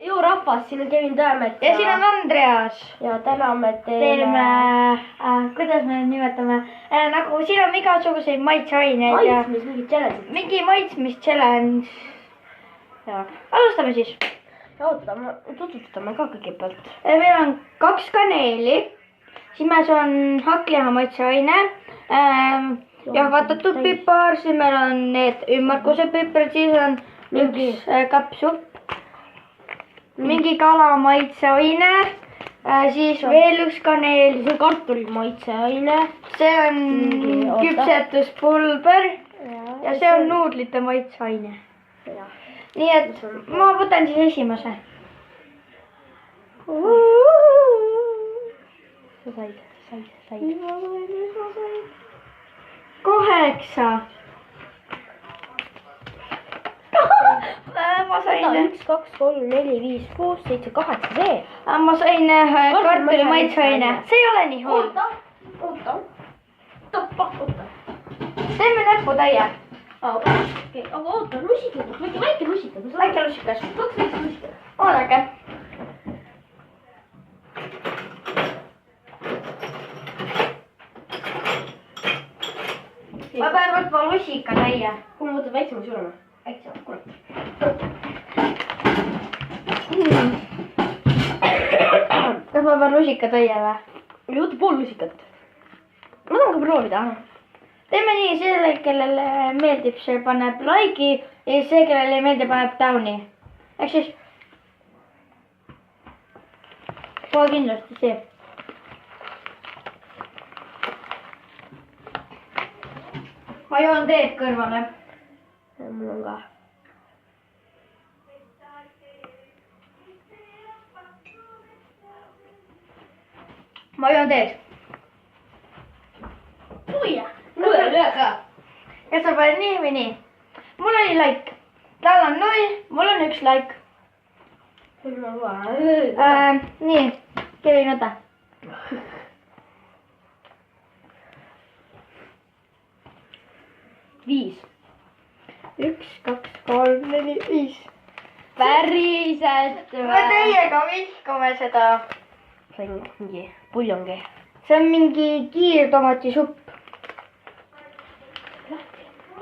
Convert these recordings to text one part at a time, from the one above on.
Ju rahvas, siin on Kevin Tõemets. Ja siin on Andreas. Ja täna me teeme, kuidas me nimetame, nagu siin on igasuguseid maitseaineid. Maitsmis, mingi challenge. Mingi maitsmis challenge. Ja, alustame siis. Ja ootame, tutvustame ka kõigepealt. Meil on 2 kaneeli. Siis meil on hakkliha maitseaine. Jahvatatud pipar, siis meil on need ümmarguse pipar, siis on üks kappsupp. Mingi kala maitseaine, siis veel üks kaneel. See on kartuli maitseaine. See on küpsetuspulber ja see on nuudlite maitseaine. Nii et ma võtan siis esimese. Sa said. 8. Ma sain 1, 2, 3, 4, 5, 6, 7, 8 see. Ma sain kartuli maitseaine. See ei ole nii hull. Oota. Teeme näputäie. Aga oota, rusikas, väike rusikas. Väike rusikas. 2 väike rusikas. Oodake. Ma pean võtma rusikatäie. Kui ma võtan väiksema suurema? Väiksema, kuule. Kas ma pean rusikatäie või? Ei võta pool rusikat. Ma tahan ka proovida. Teeme nii, selle, kellele meeldib, see paneb like'i ja see, kellele ei meeldi, paneb down'i. Ehk siis kohe kindlasti see. Ma joon teed kõrvale. Mul on ka. Ma joon teed. Kas sa paned nii või nii? Mul oli like. Tal on 0, mul on 1 like. Nii, Kevin, võta. Viis. 1, 2, 3, 4, 5. Päriselt. Me teiega vihkame seda. See on mingi puljongi. See on mingi kiirtomatisupp.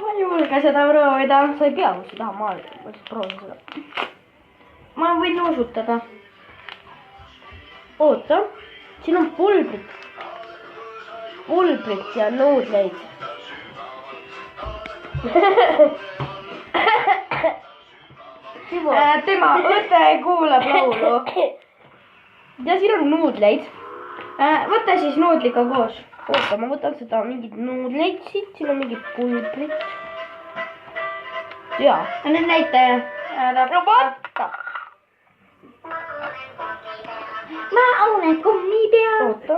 Ma ei julge seda proovida. Sa ei pea muidu taha, ma lihtsalt proovin seda. Ma võin nuusutada. Oota, siin on pulbrit ja nuudleid. Tema õde kuulab laulu. Ja siin on nuudleid. Võta siis nuudliga koos. Oota, ma võtan seda mingit nuudleid siit, siin on mingit pulbrit. Jaa. Nüüd näitaja. No vaata. Ma olen kummipea. Oota.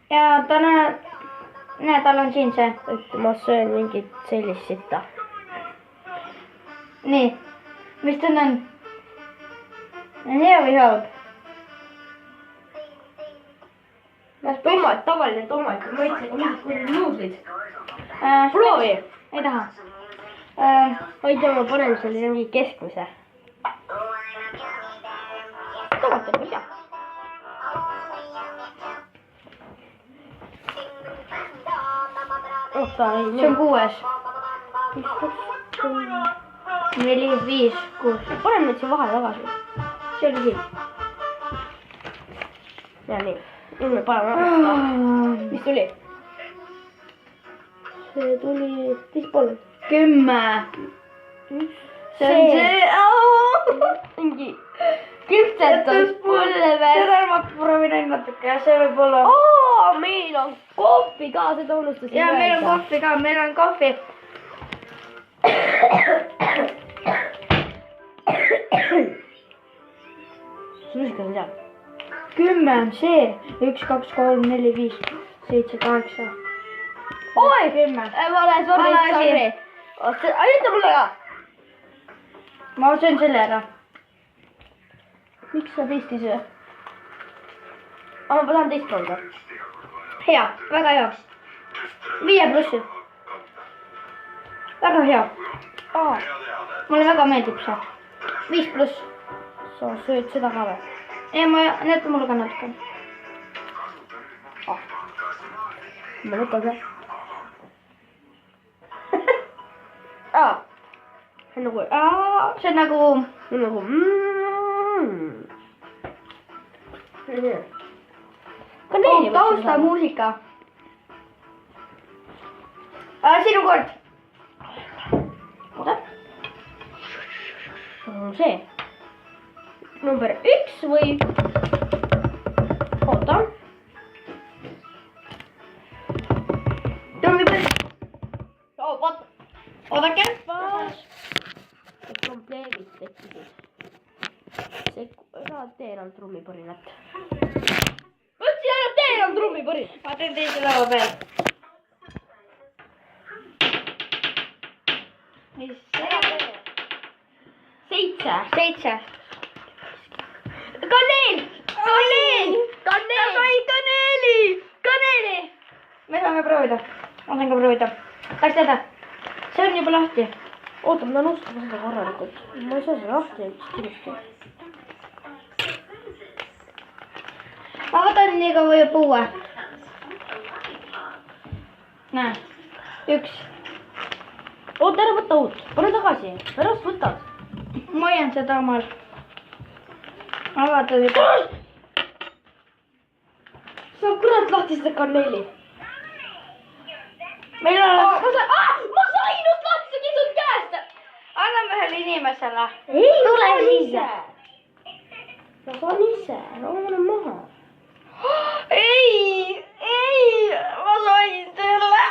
Ja ta näe, tal on siin see. Ma söön mingit sellist sitta. Nii. Mis tunne on? On hea või halb? Tomat, tavaline tomat. Maitsega mingit nuudlid. Proovi. Ei taha. Hoida, ma panen selle mingi keskmise. Tomat on hea. Oota, ei. See on 6. 4, 5, 6. Panen nüüd siin vahele tagasi. See oli siin. Ja nii. Nüüd me paneme. Mis tuli? See tuli teispool. 10. See on see. Mingi küpsetuspulver. Seda ma proovin ainult natuke ja see võib olla. Meil on kohvi ka, seda unustasin. Ja meil on kohvi ka, meil on kohvi. Rusikas on seal. 10 on see. 1, 2, 3, 4, 5, 7, 8. Oi! 10. Vale, sorry. Aita mulle ka. Ma söön selle ära. Miks sa teist ei söö? Ma tahan teist proovida. Hea, väga hea. 5+. Väga hea. Mulle väga meeldib see. 5+. sa sööd seda ka või? ei, ma näitan mulle ka natuke. Ma võtan ka. See on nagu... see on nagu... taustamuusika. Sinu kord. oota. See. Number 1 või... oota. Trummipõld. Oodake. Probleemid tekkisid. Ära tee enam trummipõrinat. Võtsi ära tee enam trummipõrinat. Ma teen teise laua peal. mis? 7. Kaneel! Ta sai kaneeli! Me saame proovida. Ma saan ka proovida. Läks teda. See on juba lahti. Oota, ma tahan ustada seda korralikult. Ma ei saa seda lahti kiiresti. Ma võtan nii kaua puue. Näe. 1. Oota, ära võtta uut. Pane tagasi. Pärast võtad. Ma hoian seda omal. Ma vaatan juba. Sa kurat lahti seda kaneeli. Meil on... Ma sain just lahti, see kisud käest. Anname ühele inimesele. Ei, Tule ma saan siia. ise. Ma saan ise. No ma olen maha. Ei, ma sain selle.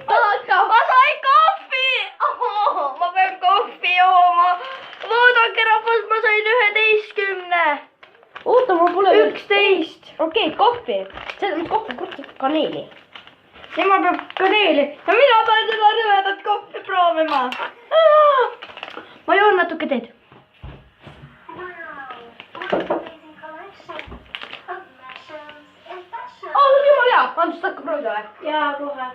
Ma sain kohvi. Ma pean kohvi jooma. Vaadake rahvas, ma sain 11. Oota, ma pole... 11. Okei, kohvi. See on kohvi, kurat, kaneeli. Tema peab kaneeli. Ja mina pean seda rõvedat kohvi proovima. Ma joon natuke teed. Jumal hea. Andrus, hakka proovida või? Jaa, kohe.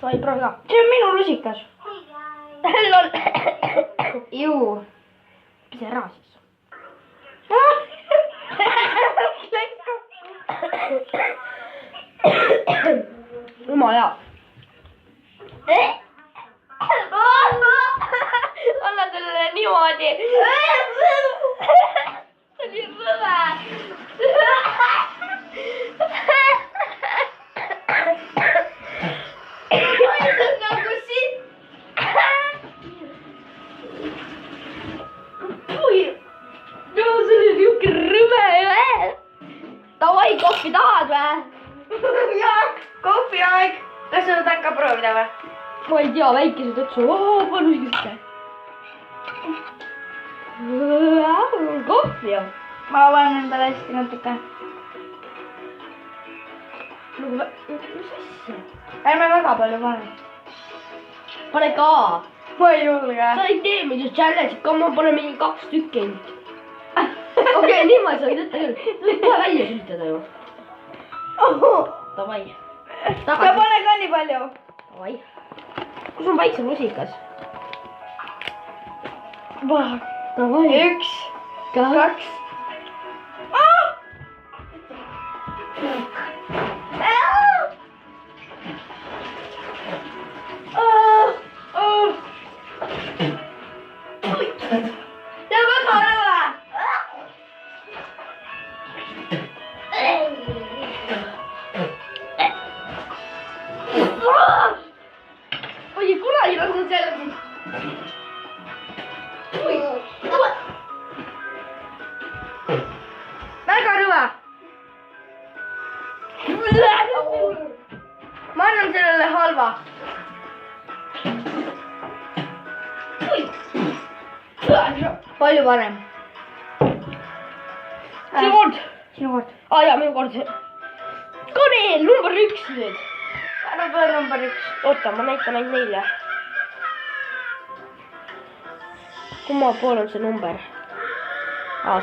Sa ei proovi ka? See on minu lusikas. Lol. Juu. Pise ära siis. Jumal hea. Anna sellele niimoodi. See on nii rõve. See on nagu sitt. No see oli niuke rõve. Davai, kohvi tahad või? Jaa, kohviaeg. Kas sa tahad ka proovida või? Ma ei tea, väikesed otsu. Palun siuke. Kohvi on. Ma avan endale hästi natuke. Mis asja? Ärme väga palju pane. Pane ka. Ma ei julge. Sa ei tee muidu challenge'it ka, ma panen mingi 2 tükki ainult. Okei, niimoodi sa võid võtta küll. Võid kohe välja sülitada ju. Davai. Sa pane ka nii palju. Davai. Kus on väiksem lusikas? Davai. 1, 2. See on väga rõve. Oi, kunagi lasen selle. Väga rõve. Ma annan sellele halva. Palju parem. Sinu kord. Sinu kord. Jaa, minu kord. Kaneel, number 1 nüüd. Ära peale number 1. Oota, ma näitan ainult neile. Kumma pool on see number?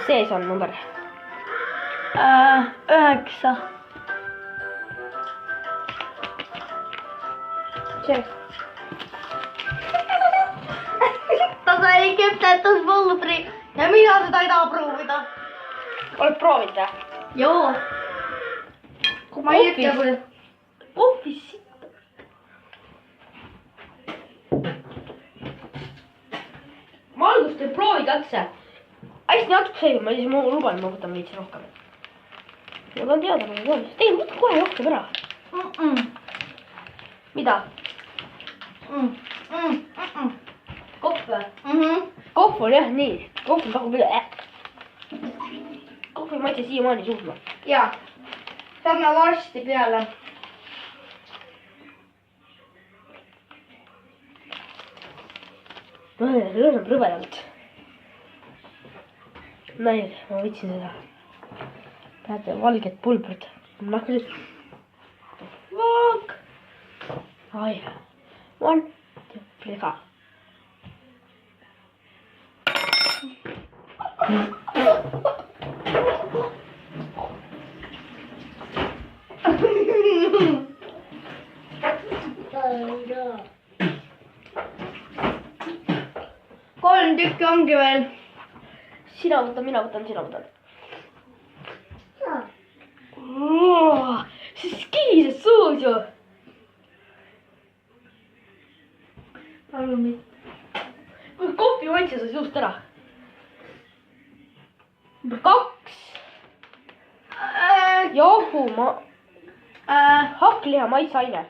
Sees on number. 9. See. ja mina seda ei taha proovida. oled proovinud või? joo. ma ei ütle küll. kohvis sitta. ma algust ei proovi katse. hästi natuke seega, ma siis luban, ma võtan veits rohkem. ma tahan teada nagu kohe. ei, võta kohe rohkem ära. mida? kohv või? kohv on jah nii. kohv on pakub üle. kohvi maitse siiamaani suhma. jaa. saame varsti peale. lõhnab rõvedalt. näed, ma võtsin seda. näete, valget pulbrit. ma hakkasin. Fuck. ai. 1, 2, 3, 4. Kolm tükki ongi veel. sina võtad, mina võtan, sina võtad. see skiises suus ju. palun mitte. kui kohvi maitse sai suust ära. number 2. johu hakkliha maitseaine.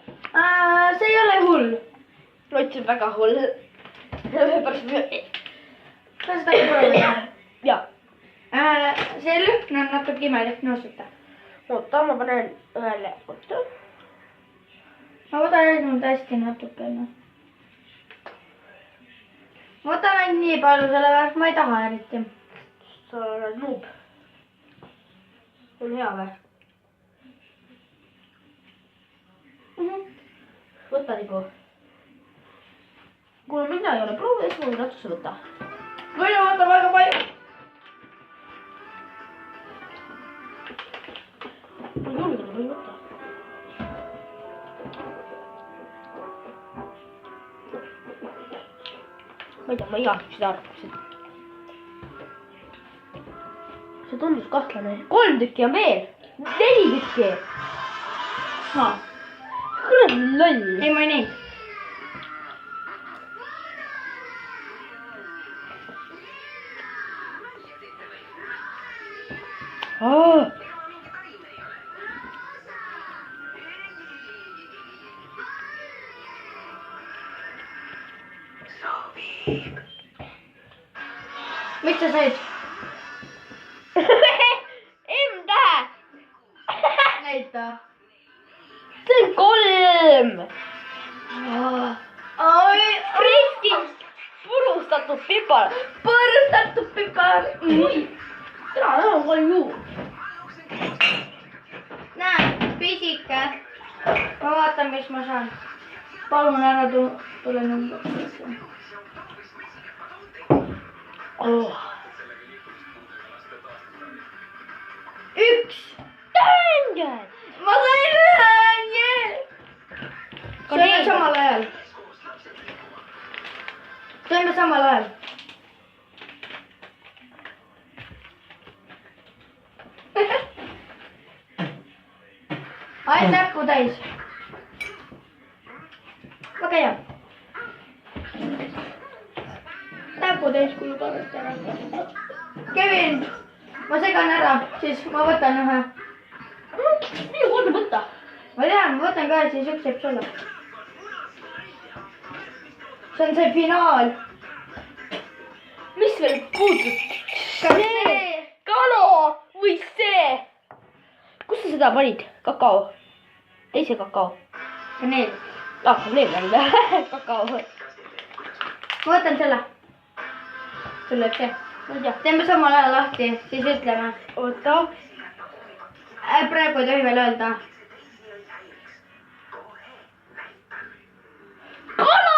see ei ole hull. ma ütlesin väga hull. kas tahad proovida? jaa. see lõhn on natuke imelik nõustuda. oota, ma panen ühele. oota. ma võtan ainult hästi natukene. ma võtan ainult nii palju, sellepärast ma ei taha eriti. sa oled noob. on hea või? võta nagu. kuna mina ei ole proovinud, siis ma võin natuke võtta. mina võtan väga palju. ma ei julge nii palju võtta. ma ei tea, ma igaks seda arvasin. see tundus kahtlane. 3 tükki on veel. 4 tükki. kuule loll. ei, ma ei näinud. mis sa said? M-tähe. näita. see on 3. freaking purustatud pipar. põrstatud pipar. täna on palju. näe, pisike. ma vaatan, mis ma saan. palun ära tule numbrisse. üks. dang it. ma sain ühe. sööme samal ajal. sööme samal ajal. ainult näppu täis. väga hea. näppu täis kulub arvesti ära. Kevin, ma segan ära, siis ma võtan ühe. minu kord võtta. ma tean, ma võtan ka, siis üks jääb sulle. see on see finaal. mis veel puudub? kas see? kalo või see? kus sa seda panid? kakao? teise kakao? kaneel. kaneel on kakao. ma võtan selle. sul läheb see. ma ei tea. teeme samal ajal lahti, siis ütleme. oota. praegu ei tohi veel öelda. kala!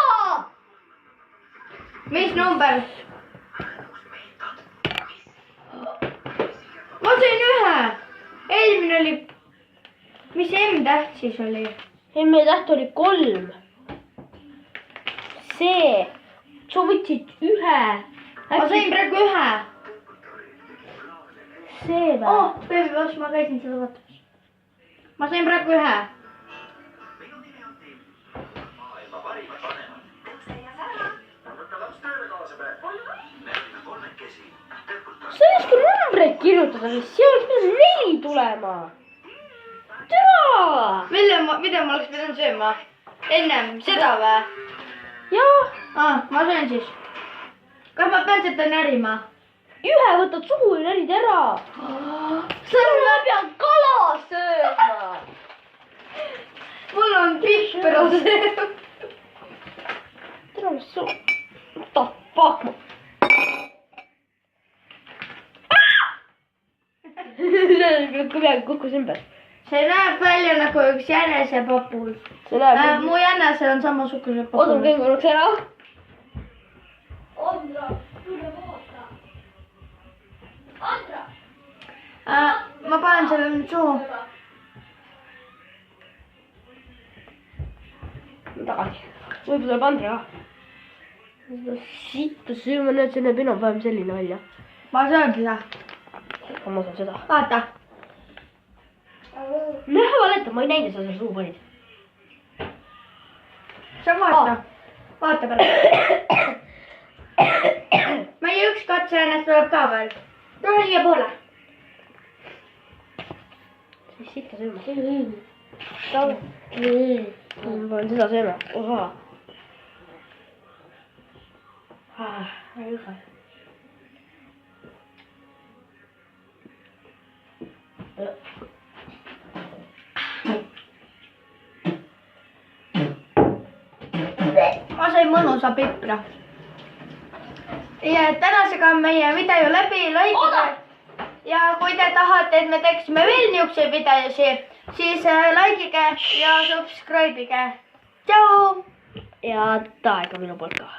mis number? ma sain ühe. eelmine oli, mis M-täht siis oli? M-e täht oli 3. see, sa võtsid ühe. ma sain praegu ühe. see või? Oh, Baby Boss, ma käisin seda vaatamas. Ma sain praegu ühe. sa ei oska numbreid kirjutada, siia oleks pidanud 4 tulema. Türa! Mida ma oleks pidanud sööma? Ennem seda või? jah, Ma söön siis. Kas ma pean seda närima? ühe võtad suhu ja närid ära. sa pead kala sööma. Mul on pipros. Türa, mis su... What the fuck? Kuidagi kukkus ümber. See näeb välja nagu üks jänesepapul. see läheb... Mu jänese on samasuguse oota, papul. ma käin korraks ära. Andra, tule vaata. Andra! Ma panen selle nüüd suhu. Tagasi. Võib-olla tuleb Andra ka. Seda sitta sööma, näed, see näeb enam-vähem selline välja. Ma söön seda. Ma saan seda. Vaata. Näe, valeta, ma ei näinud, et sa seda suhu panid. Sa vaata. Vaata pärast. Meie üks katsejänest tuleb ka veel. Tule siia poole. Siis sitta sööma. Ma panen seda sööma. Oha. Väga. Ma sain mõnusa pipra. Ja tänasega on meie video läbi. Ja kui te tahate, et me teeksime veel niisuguseid videosid, siis likeige ja subscribe'ige. Tšau! Ja taega minu poolt ka.